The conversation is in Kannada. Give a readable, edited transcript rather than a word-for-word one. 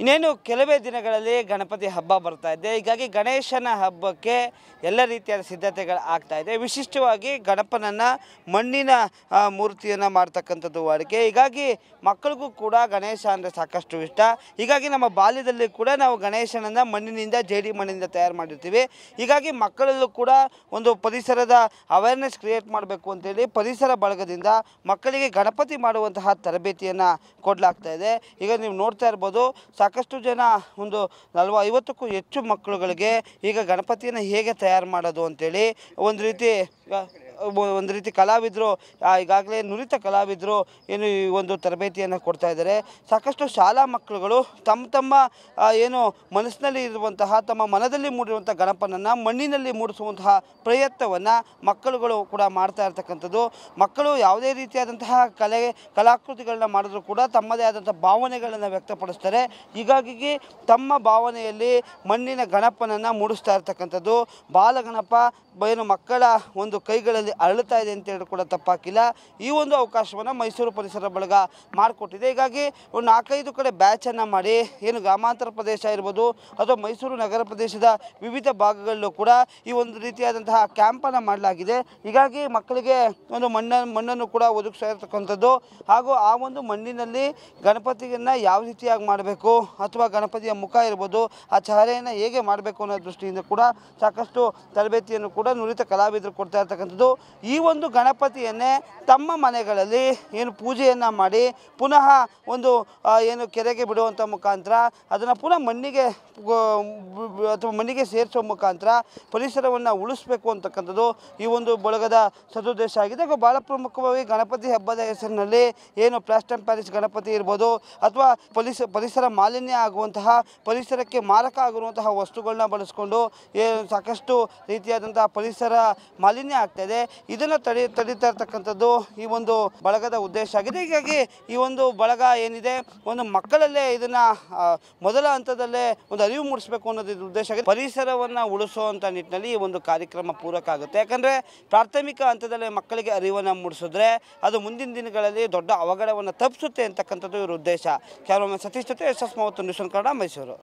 ಇನ್ನೇನು ಕೆಲವೇ ದಿನಗಳಲ್ಲಿ ಗಣಪತಿ ಹಬ್ಬ ಬರ್ತಾ ಇದೆ. ಹೀಗಾಗಿ ಗಣೇಶನ ಹಬ್ಬಕ್ಕೆ ಎಲ್ಲ ರೀತಿಯಾದ ಸಿದ್ಧತೆಗಳು ಆಗ್ತಾ ಇದೆ. ವಿಶಿಷ್ಟವಾಗಿ ಗಣಪನನ್ನು ಮಣ್ಣಿನ ಮೂರ್ತಿಯನ್ನು ಮಾಡ್ತಕ್ಕಂಥದ್ದು ವಾಡಿಕೆ. ಹೀಗಾಗಿ ಮಕ್ಕಳಿಗೂ ಕೂಡ ಗಣೇಶ ಅಂದರೆ ಸಾಕಷ್ಟು ಇಷ್ಟ. ಹೀಗಾಗಿ ನಮ್ಮ ಬಾಲ್ಯದಲ್ಲಿ ಕೂಡ ನಾವು ಗಣೇಶನನ್ನು ಮಣ್ಣಿನಿಂದ ಜೇಡಿ ಮಣ್ಣಿನಿಂದ ತಯಾರು ಮಾಡಿರ್ತೀವಿ. ಹೀಗಾಗಿ ಮಕ್ಕಳಲ್ಲೂ ಕೂಡ ಒಂದು ಪರಿಸರದ ಅವೇರ್ನೆಸ್ ಕ್ರಿಯೇಟ್ ಮಾಡಬೇಕು ಅಂತೇಳಿ ಪರಿಸರ ಬಳಗದಿಂದ ಮಕ್ಕಳಿಗೆ ಗಣಪತಿ ಮಾಡುವಂತಹ ತರಬೇತಿಯನ್ನು ಕೊಡಲಾಗ್ತಾ ಇದೆ. ಈಗ ನೀವು ನೋಡ್ತಾ ಇರ್ಬೋದು, ಸಾಕಷ್ಟು ಜನ ಒಂದು 50ಕ್ಕೂ ಹೆಚ್ಚು ಮಕ್ಕಳುಗಳಿಗೆ ಈಗ ಗಣಪತಿಯನ್ನು ಹೇಗೆ ತಯಾರು ಮಾಡೋದು ಅಂತೇಳಿ ಒಂದು ರೀತಿ ಕಲಾವಿದರು, ಈಗಾಗಲೇ ನುರಿತ ಕಲಾವಿದರು ಏನು ಈ ಒಂದು ತರಬೇತಿಯನ್ನು ಕೊಡ್ತಾ ಇದ್ದಾರೆ. ಸಾಕಷ್ಟು ಶಾಲಾ ಮಕ್ಕಳುಗಳು ತಮ್ಮ ಏನು ಮನಸ್ಸಿನಲ್ಲಿ ಇರುವಂತಹ, ತಮ್ಮ ಮನದಲ್ಲಿ ಮೂಡಿರುವಂಥ ಗಣಪನನ್ನು ಮಣ್ಣಿನಲ್ಲಿ ಮೂಡಿಸುವಂತಹ ಪ್ರಯತ್ನವನ್ನು ಮಕ್ಕಳುಗಳು ಕೂಡ ಮಾಡ್ತಾ ಇರ್ತಕ್ಕಂಥದ್ದು. ಮಕ್ಕಳು ಯಾವುದೇ ರೀತಿಯಾದಂತಹ ಕಲಾಕೃತಿಗಳನ್ನ ಮಾಡಿದ್ರು ಕೂಡ ತಮ್ಮದೇ ಆದಂಥ ಭಾವನೆಗಳನ್ನು ವ್ಯಕ್ತಪಡಿಸ್ತಾರೆ. ಹೀಗಾಗಿ ತಮ್ಮ ಭಾವನೆಯಲ್ಲಿ ಮಣ್ಣಿನ ಗಣಪನನ್ನು ಮೂಡಿಸ್ತಾ ಇರ್ತಕ್ಕಂಥದ್ದು. ಬಾಲಗಣಪ ಏನು ಮಕ್ಕಳ ಒಂದು ಕೈಗಳಲ್ಲಿ ಅರಳುತ್ತಾ ಇದೆ ಅಂತೇಳಿ ಕೂಡ ತಪ್ಪಾಕಿಲ್ಲ. ಈ ಒಂದು ಅವಕಾಶವನ್ನು ಮೈಸೂರು ಪರಿಸರ ಬಳಗ ಮಾಡಿಕೊಟ್ಟಿದೆ. ಹೀಗಾಗಿ ಒಂದು 4-5 ಕಡೆ ಬ್ಯಾಚನ್ನು ಮಾಡಿ ಏನು ಗ್ರಾಮಾಂತರ ಪ್ರದೇಶ ಇರ್ಬೋದು ಅಥವಾ ಮೈಸೂರು ನಗರ ಪ್ರದೇಶದ ವಿವಿಧ ಭಾಗಗಳಲ್ಲೂ ಕೂಡ ಈ ಒಂದು ರೀತಿಯಾದಂತಹ ಕ್ಯಾಂಪನ್ನು ಮಾಡಲಾಗಿದೆ. ಹೀಗಾಗಿ ಮಕ್ಕಳಿಗೆ ಒಂದು ಮಣ್ಣನ್ನು ಕೂಡ ಒದಗಿಸ್ತಾ ಇರ್ತಕ್ಕಂಥದ್ದು, ಹಾಗೂ ಆ ಒಂದು ಮಣ್ಣಿನಲ್ಲಿ ಗಣಪತಿಯನ್ನು ಯಾವ ರೀತಿಯಾಗಿ ಮಾಡಬೇಕು ಅಥವಾ ಗಣಪತಿಯ ಮುಖ ಇರ್ಬೋದು, ಆ ಚಹರೆಯನ್ನು ಹೇಗೆ ಮಾಡಬೇಕು ಅನ್ನೋ ದೃಷ್ಟಿಯಿಂದ ಕೂಡ ಸಾಕಷ್ಟು ತರಬೇತಿಯನ್ನು ಕೂಡ ನುರಿತ ಕಲಾವಿದರು ಕೊಡ್ತಾ ಇರ್ತಕ್ಕಂಥದ್ದು. ಈ ಒಂದು ಗಣಪತಿಯನ್ನೇ ತಮ್ಮ ಮನೆಗಳಲ್ಲಿ ಏನು ಪೂಜೆಯನ್ನು ಮಾಡಿ ಪುನಃ ಒಂದು ಏನು ಕೆರೆಗೆ ಬಿಡುವಂಥ ಮುಖಾಂತರ ಅದನ್ನು ಪುನಃ ಮಣ್ಣಿಗೆ ಸೇರಿಸೋ ಮುಖಾಂತರ ಪರಿಸರವನ್ನು ಉಳಿಸಬೇಕು ಅಂತಕ್ಕಂಥದ್ದು ಈ ಒಂದು ಬಳಗದ ಸದುದ್ದೇಶ ಆಗಿದೆ. ಭಾಳ ಪ್ರಮುಖವಾಗಿ ಗಣಪತಿ ಹಬ್ಬದ ಹೆಸರಿನಲ್ಲಿ ಏನು ಪ್ಲಾಸ್ಟರ್ ಆಫ್ ಪ್ಯಾರಿಸ್ ಗಣಪತಿ ಇರ್ಬೋದು ಅಥವಾ ಪರಿಸರ ಮಾಲಿನ್ಯ ಆಗುವಂತಹ, ಪರಿಸರಕ್ಕೆ ಮಾರಕ ಆಗಿರುವಂತಹ ವಸ್ತುಗಳನ್ನ ಬಳಸ್ಕೊಂಡು ಸಾಕಷ್ಟು ರೀತಿಯಾದಂತಹ ಪರಿಸರ ಮಾಲಿನ್ಯ ಆಗ್ತಾಯಿದೆ. ಇದನ್ನು ತಡೀತಾ ಇರ್ತಕ್ಕಂಥದ್ದು ಈ ಒಂದು ಬಳಗದ ಉದ್ದೇಶ ಆಗಿದೆ. ಹೀಗಾಗಿ ಈ ಒಂದು ಬಳಗ ಏನಿದೆ, ಒಂದು ಮಕ್ಕಳಲ್ಲೇ ಇದನ್ನು ಮೊದಲ ಹಂತದಲ್ಲೇ ಒಂದು ಅರಿವು ಮೂಡಿಸಬೇಕು ಅನ್ನೋದು ಉದ್ದೇಶ ಆಗಿದೆ. ಪರಿಸರವನ್ನು ಉಳಿಸುವಂಥ ನಿಟ್ಟಿನಲ್ಲಿ ಈ ಒಂದು ಕಾರ್ಯಕ್ರಮ ಪೂರಕ ಆಗುತ್ತೆ. ಯಾಕಂದರೆ ಪ್ರಾಥಮಿಕ ಹಂತದಲ್ಲೇ ಮಕ್ಕಳಿಗೆ ಅರಿವನ್ನು ಮೂಡಿಸಿದ್ರೆ ಅದು ಮುಂದಿನ ದಿನಗಳಲ್ಲಿ ದೊಡ್ಡ ಅವಘಡವನ್ನು ತಪ್ಪಿಸುತ್ತೆ ಅಂತಕ್ಕಂಥದ್ದು ಇವರ ಉದ್ದೇಶ. ಕ್ಯಾಮರಾಮನ್ ಸತೀಶ್ ಜೊತೆ SS 30 ನ್ಯೂಸ್ ಕನ್ನಡ, ಮೈಸೂರು.